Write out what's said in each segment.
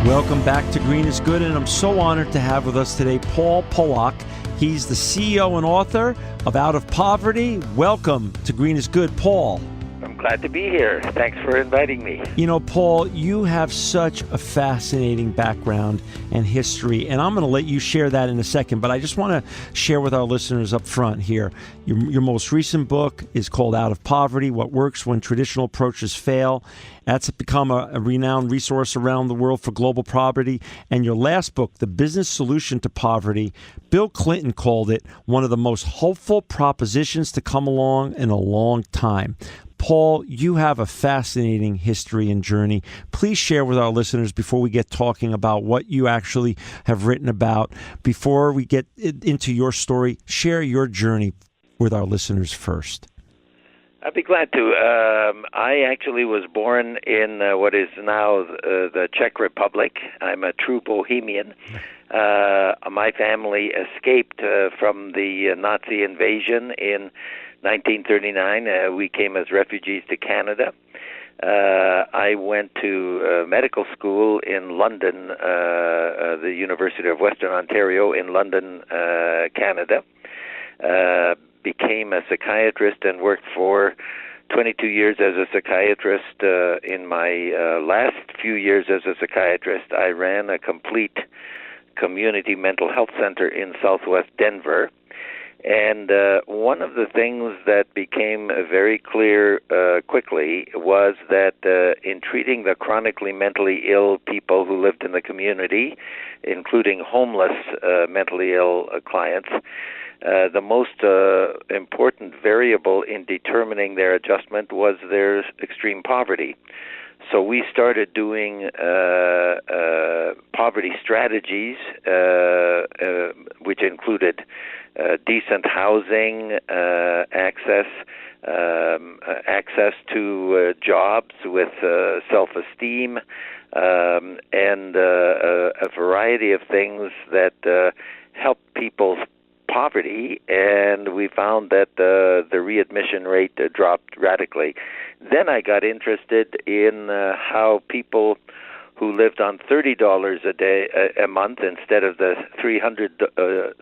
Welcome back to Green is Good, and I'm so honored to have with us today Paul Polak. He's the CEO and author of Out of Poverty. Welcome to Green is Good, Paul. I'm glad to be here. Thanks for inviting me. You know, Paul, you have such a fascinating background and history, and I'm going to let you share that in a second, but I just want to share with our listeners up front here. Your most recent book is called Out of Poverty, What Works When Traditional Approaches Fail. That's become a renowned resource around the world for global poverty. And your last book, The Business Solution to Poverty, Bill Clinton called it one of the most hopeful propositions to come along in a long time. Paul, you have a fascinating history and journey. Please share with our listeners before we get talking about what you actually have written about. Before we get into your story, share your journey with our listeners first. I'd be glad to. I actually was born in what is now the Czech Republic. I'm a true bohemian. My family escaped from the Nazi invasion in 1939. We came as refugees to Canada. I went to medical school in London, the University of Western Ontario in London, Canada. Became a psychiatrist and worked for 22 years as a psychiatrist. In my last few years as a psychiatrist, I ran a complete community mental health center in southwest Denver. And one of the things that became very clear quickly was that in treating the chronically mentally ill people who lived in the community, including homeless mentally ill clients, the most important variable in determining their adjustment was their extreme poverty. So we started doing poverty strategies, which included decent housing, access to jobs with self-esteem, and a variety of things that help people's poverty, and we found that the readmission rate dropped radically. Then I got interested in how people who lived on $30 a month instead of the $300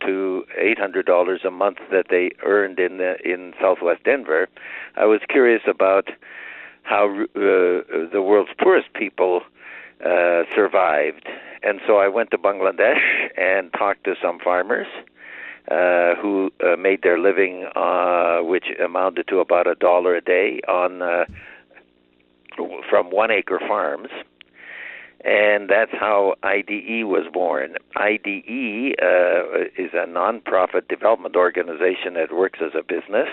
to $800 a month that they earned in Southwest Denver. I was curious about how the world's poorest people survived, and so I went to Bangladesh and talked to some farmers who made their living, which amounted to about $1 a day from 1 acre farms. And that's how IDE was born. IDE is a nonprofit development organization that works as a business.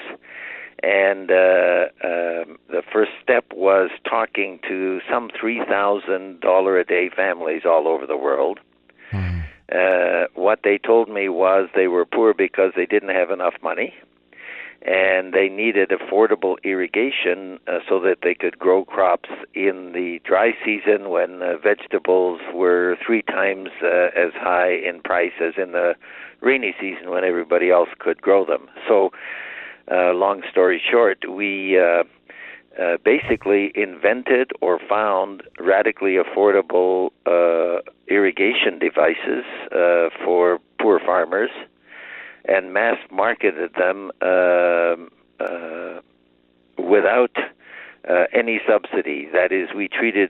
And the first step was talking to some $3,000 a day families all over the world. What they told me was they were poor because they didn't have enough money, and they needed affordable irrigation so that they could grow crops in the dry season when vegetables were 3 times as high in price as in the rainy season when everybody else could grow them. So, long story short, we basically invented or found radically affordable irrigation devices for poor farmers and mass marketed them without any subsidy. That is, we treated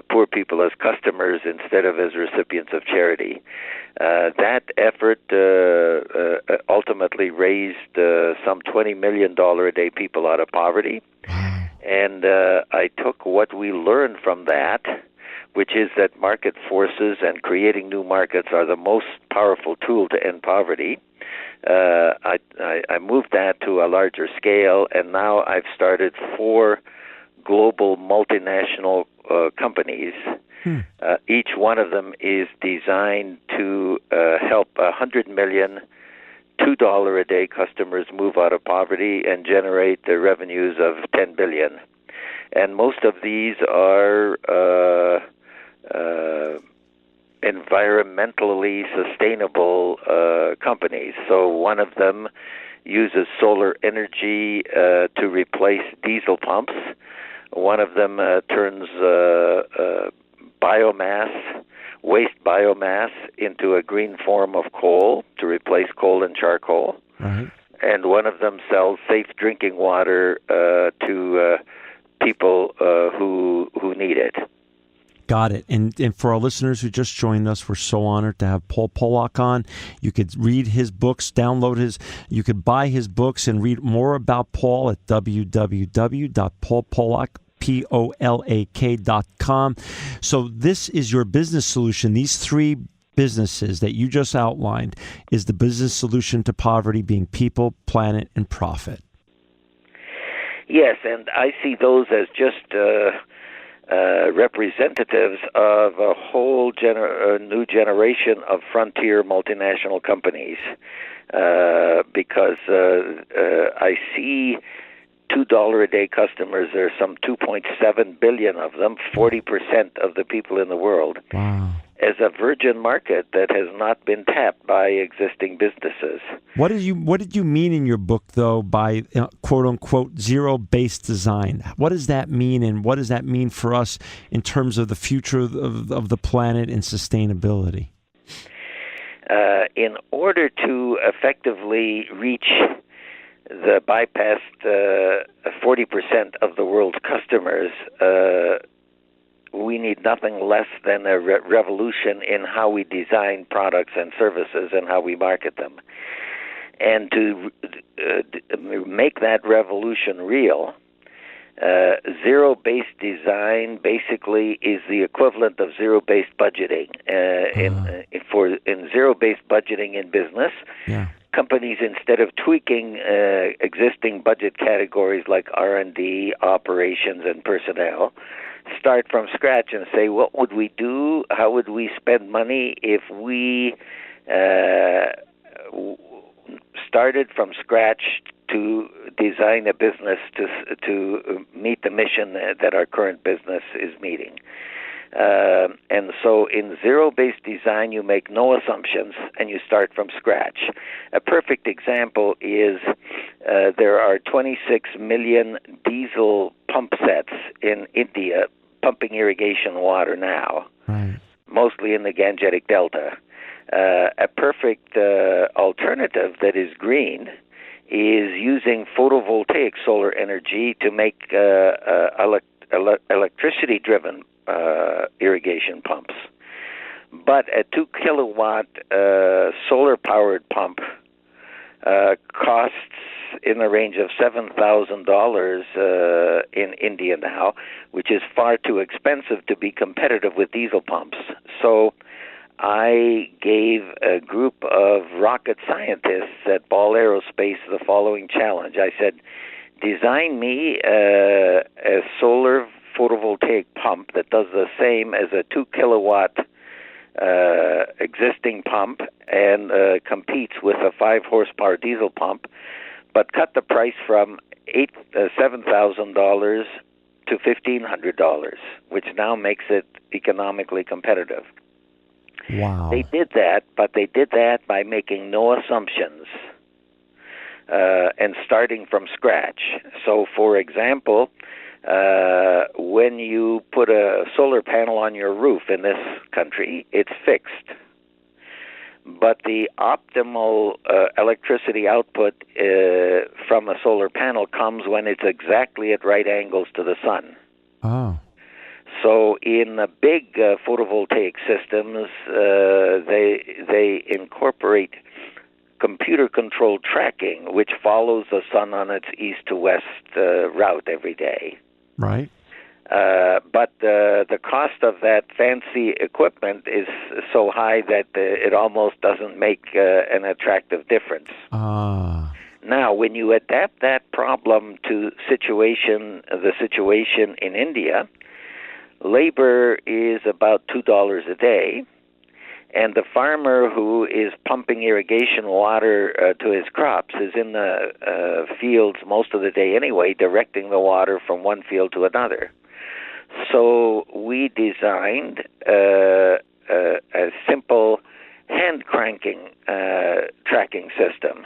poor people as customers instead of as recipients of charity. That effort ultimately raised some $20 million a day people out of poverty. And I took what we learned from that, which is that market forces and creating new markets are the most powerful tool to end poverty. I moved that to a larger scale, and now I've started 4 global multinational companies. Each one of them is designed to help 100 million $2 a day customers move out of poverty and generate the revenues of $10 billion. And most of these are environmentally sustainable companies. So one of them uses solar energy to replace diesel pumps. One of them turns biomass waste biomass into a green form of coal to replace coal and charcoal. Right. And one of them sells safe drinking water to people who need it. Got it. And for our listeners who just joined us, we're so honored to have Paul Polak on. You could read his books, you could buy his books and read more about Paul at www.paulpolak.com. So this is your business solution. These three businesses that you just outlined is the business solution to poverty, being people, planet, and profit. Yes, and I see those as just representatives of a whole new generation of frontier multinational companies, because I see $2 a day customers. There are some 2.7 billion of them, 40% of the people in the world. Wow. As a virgin market that has not been tapped by existing businesses. What did you mean in your book, though, by quote unquote zero-based design? What does that mean, and what does that mean for us in terms of the future of the planet and sustainability? In order to effectively reach the bypassed 40% of the world's customers, we need nothing less than a revolution in how we design products and services and how we market them. And to make that revolution real, zero-based design basically is the equivalent of zero-based budgeting. In zero-based budgeting in business, companies, instead of tweaking existing budget categories like R&D, operations, and personnel, start from scratch and say, what would we do? How would we spend money if we started from scratch to design a business to meet the mission that our current business is meeting? And so in zero-based design, you make no assumptions and you start from scratch. A perfect example is there are 26 million diesel pump sets in India pumping irrigation water now, mostly in the Gangetic Delta. A perfect alternative that is green is using photovoltaic solar energy to make electricity-driven irrigation pumps. But a 2 kilowatt solar-powered pump costs in the range of $7,000 in India now, which is far too expensive to be competitive with diesel pumps. So I gave a group of rocket scientists at Ball Aerospace the following challenge. I said, design me a solar photovoltaic pump that does the same as a 2 kilowatt existing pump and competes with a 5 horsepower diesel pump, but cut the price from $7,000 to $1,500, which now makes it economically competitive. Wow. They did that, but they did that by making no assumptions and starting from scratch. So, for example, when you put a solar panel on your roof in this country, it's fixed. But the optimal electricity output from a solar panel comes when it's exactly at right angles to the sun. Oh. So in the big photovoltaic systems, they incorporate computer-controlled tracking, which follows the sun on its east to west route every day. Right. But the cost of that fancy equipment is so high that it almost doesn't make an attractive difference. Now, when you adapt that problem to the situation in India, labor is about $2 a day, and the farmer who is pumping irrigation water to his crops is in the fields most of the day anyway, directing the water from one field to another. So we designed a simple hand-cranking tracking system.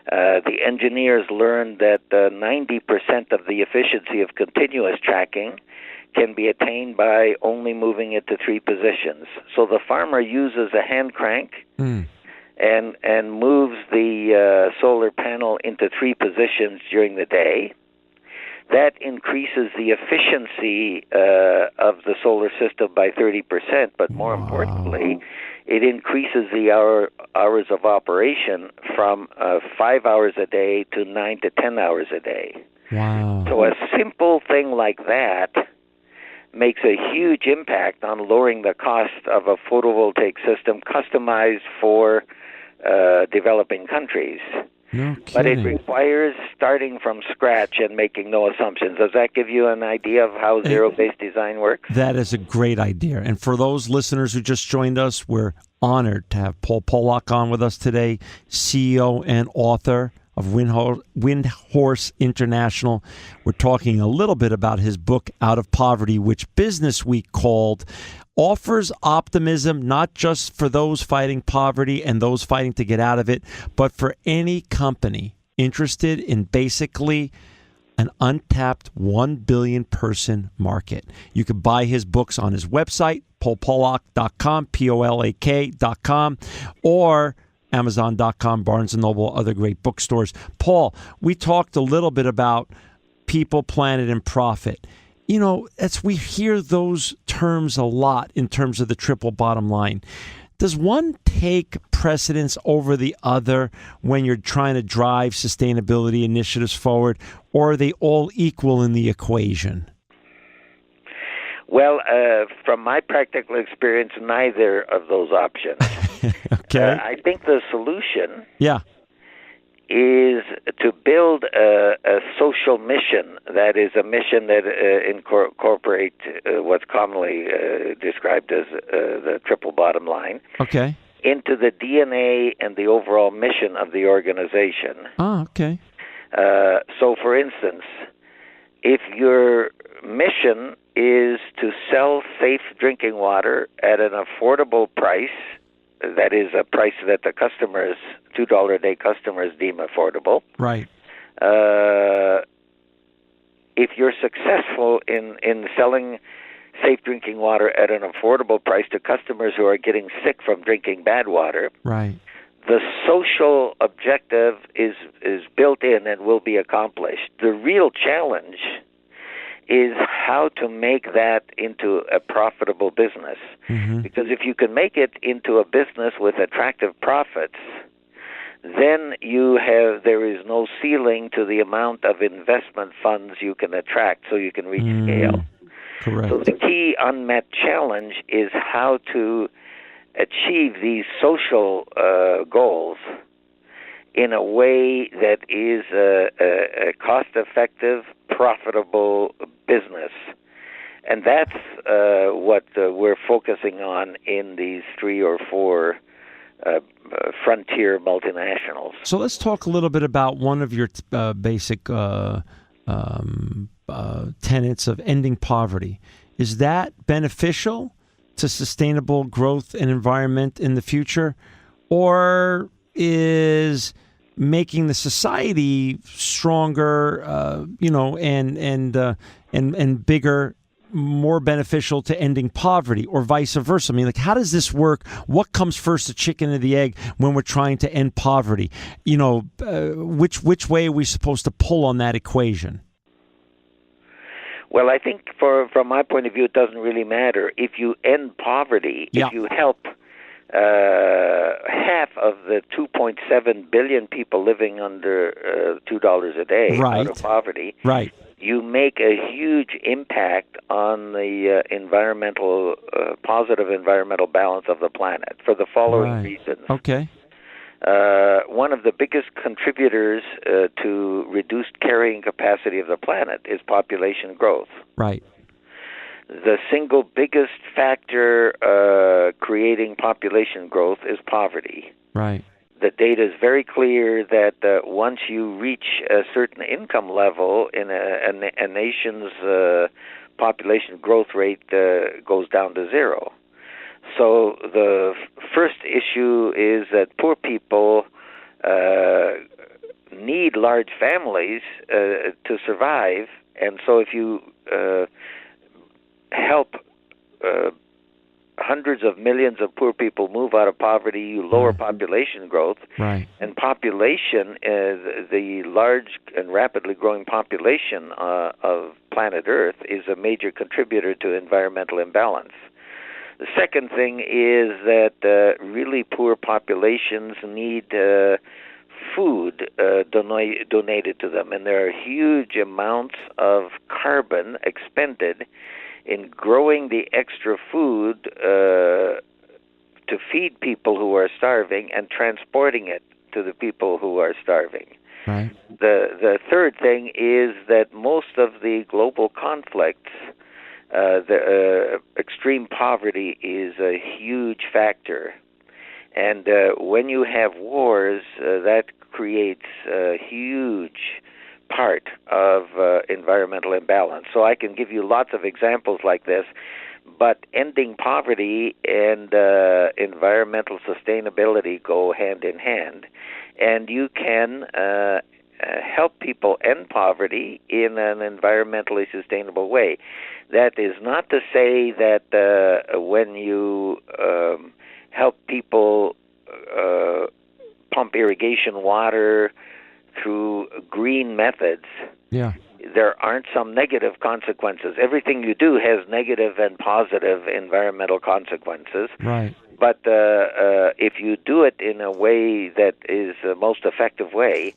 The engineers learned that 90% of the efficiency of continuous tracking can be attained by only moving it to 3 positions. So the farmer uses a hand crank and moves the solar panel into 3 positions during the day. That increases the efficiency of the solar system by 30%, but more importantly, it increases the hours of operation from 5 hours a day to 9 to 10 hours a day. Wow. So a simple thing like that makes a huge impact on lowering the cost of a photovoltaic system customized for developing countries. No kidding. But it requires starting from scratch and making no assumptions. Does that give you an idea of how zero-based design works? That is a great idea. And for those listeners who just joined us, we're honored to have Paul Polak on with us today, CEO and author of Windhorse International. We're talking a little bit about his book, Out of Poverty, which Business Week called offers optimism not just for those fighting poverty and those fighting to get out of it, but for any company interested in basically an untapped 1 billion person market. You can buy his books on his website, paulpolak.com, Polak.com, or Amazon.com, Barnes & Noble, other great bookstores. Paul, we talked a little bit about people, planet, and profit. You know, we hear those terms a lot in terms of the triple bottom line. Does one take precedence over the other when you're trying to drive sustainability initiatives forward, or are they all equal in the equation? Well, from my practical experience, neither of those options. Okay. I think the solution Yeah. is to build a social mission that is a mission that incorporates what's commonly described as the triple bottom line Okay. into the DNA and the overall mission of the organization. Oh, okay. So, for instance, if your mission is to sell safe drinking water at an affordable price, that is a price that the customers, $2 a day customers, deem affordable. Right. If you're successful in selling safe drinking water at an affordable price to customers who are getting sick from drinking bad water, Right. the social objective is built in and will be accomplished. The real challenge is how to make that into a profitable business. Mm-hmm. Because if you can make it into a business with attractive profits, then there is no ceiling to the amount of investment funds you can attract so you can reach scale. Correct. So the key unmet challenge is how to achieve these social goals in a way that is a cost-effective, profitable business. And that's what we're focusing on in these 3 or 4 frontier multinationals. So let's talk a little bit about one of your basic tenets of ending poverty. Is that beneficial to sustainable growth and environment in the future, or is making the society stronger, and bigger, more beneficial to ending poverty, or vice versa? I mean, like, how does this work? What comes first, the chicken or the egg, when we're trying to end poverty? You know, which way are we supposed to pull on that equation? Well, I think from my point of view, it doesn't really matter. If you end poverty, if you help half of the 2.7 billion people living under $2 a day out of poverty, you make a huge impact on the positive environmental balance of the planet for the following reasons. Okay. One of the biggest contributors to reduced carrying capacity of the planet is population growth. Right. The single biggest factor creating population growth is poverty. Right. The data is very clear that once you reach a certain income level in a nation's population growth rate goes down to 0. So the first issue is that poor people need large families to survive, and so if you help hundreds of millions of poor people move out of poverty, you lower population growth. Right. And population, the large and rapidly growing population of planet Earth, is a major contributor to environmental imbalance. The second thing is that really poor populations need food donated to them, and there are huge amounts of carbon expended in growing the extra food to feed people who are starving and transporting it to the people who are starving. Right. The third thing is that most of the global conflicts, extreme poverty is a huge factor. And when you have wars, that creates a huge part of environmental imbalance. So I can give you lots of examples like this, but ending poverty and environmental sustainability go hand in hand, and you can help people end poverty in an environmentally sustainable way. That is not to say that when you help people pump irrigation water through green methods, there aren't some negative consequences. Everything you do has negative and positive environmental consequences. Right. But if you do it in a way that is the most effective way,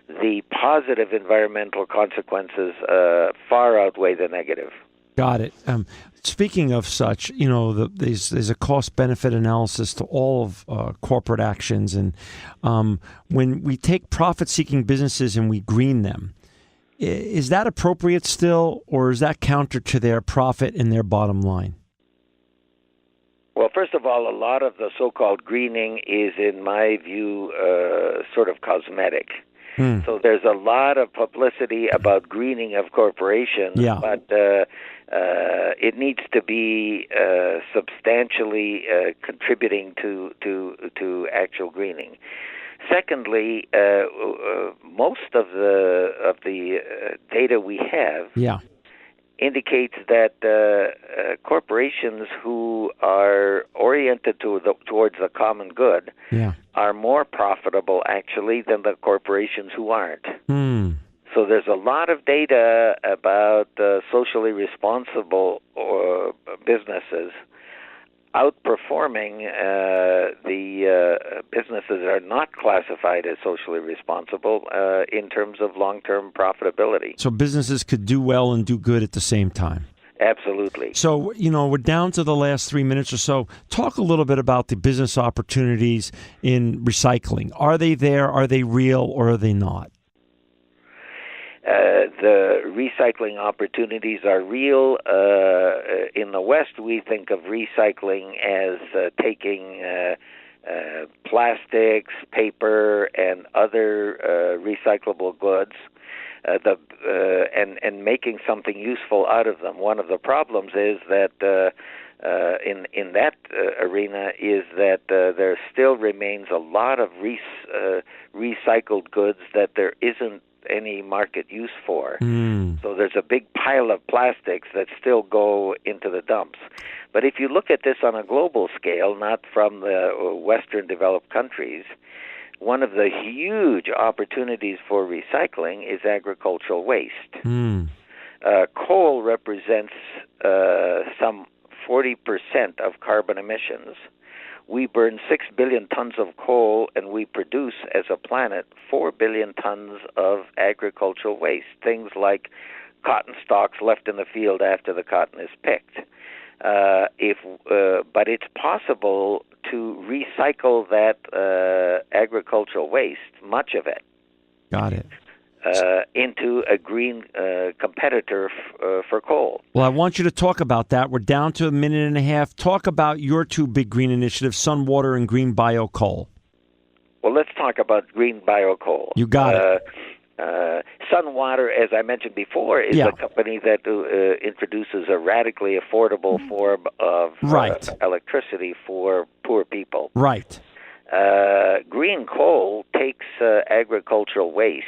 the positive environmental consequences far outweigh the negative. Got it. Speaking of such, there's a cost-benefit analysis to all of corporate actions, and when we take profit-seeking businesses and we green them, is that appropriate still, or is that counter to their profit and their bottom line? Well, first of all, a lot of the so-called greening is, in my view, sort of cosmetic. So there's a lot of publicity about greening of corporations, but it needs to be substantially contributing to actual greening. Secondly, most of the data we have indicates that corporations who are oriented towards the common good are more profitable, actually, than the corporations who aren't. So there's a lot of data about socially responsible businesses outperforming the businesses that are not classified as socially responsible in terms of long-term profitability. So businesses could do well and do good at the same time. Absolutely. So, we're down to the last 3 minutes or so. Talk a little bit about the business opportunities in recycling. Are they there? Are they real? Or are they not? The recycling opportunities are real. In the West, we think of recycling as taking plastics, paper, and other recyclable goods, and making something useful out of them. One of the problems is that in that arena is that there still remains a lot of recycled goods that there isn't any market use for. So there's a big pile of plastics that still go into the dumps. But if you look at this on a global scale, not from the Western developed countries, one of the huge opportunities for recycling is agricultural waste. Coal represents some 40% of carbon emissions. We burn 6 billion tons of coal, and we produce, as a planet, 4 billion tons of agricultural waste, things like cotton stalks left in the field after the cotton is picked. But it's possible to recycle that agricultural waste, much of it. Got it. Into a green competitor for coal. Well, I want you to talk about that. We're down to a minute and a half. Talk about your two big green initiatives, Sun Water and Green Bio Coal. Well, let's talk about green bio coal. You got it. Sun Water, as I mentioned before, is a company that introduces a radically affordable form of electricity for poor people. Right. Green coal takes agricultural waste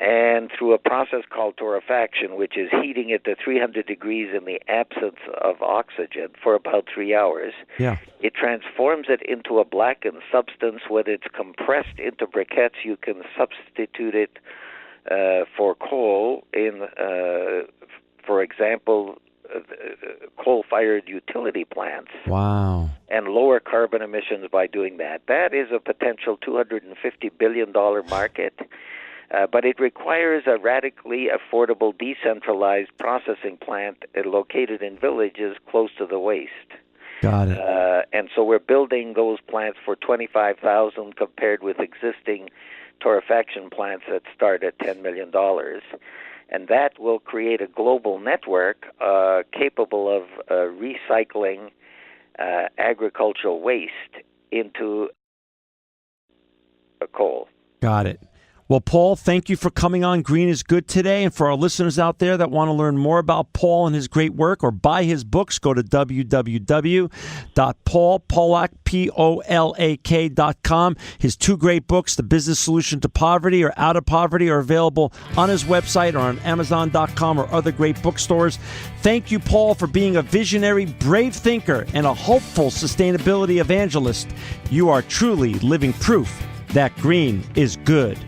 and through a process called torrefaction, which is heating it to 300 degrees in the absence of oxygen for about 3 hours, it transforms it into a blackened substance. When it's compressed into briquettes, you can substitute it for coal in, for example, coal-fired utility plants. Wow. And lower carbon emissions by doing that. That is a potential $250 billion market. But it requires a radically affordable, decentralized processing plant located in villages close to the waste. Got it. And so we're building those plants for $25,000 compared with existing torrefaction plants that start at $10 million. And that will create a global network capable of recycling agricultural waste into coal. Got it. Well, Paul, thank you for coming on Green is Good today. And for our listeners out there that want to learn more about Paul and his great work or buy his books, go to www.paulpolak.com. His two great books, The Business Solution to Poverty or Out of Poverty, are available on his website or on Amazon.com or other great bookstores. Thank you, Paul, for being a visionary, brave thinker and a hopeful sustainability evangelist. You are truly living proof that green is good.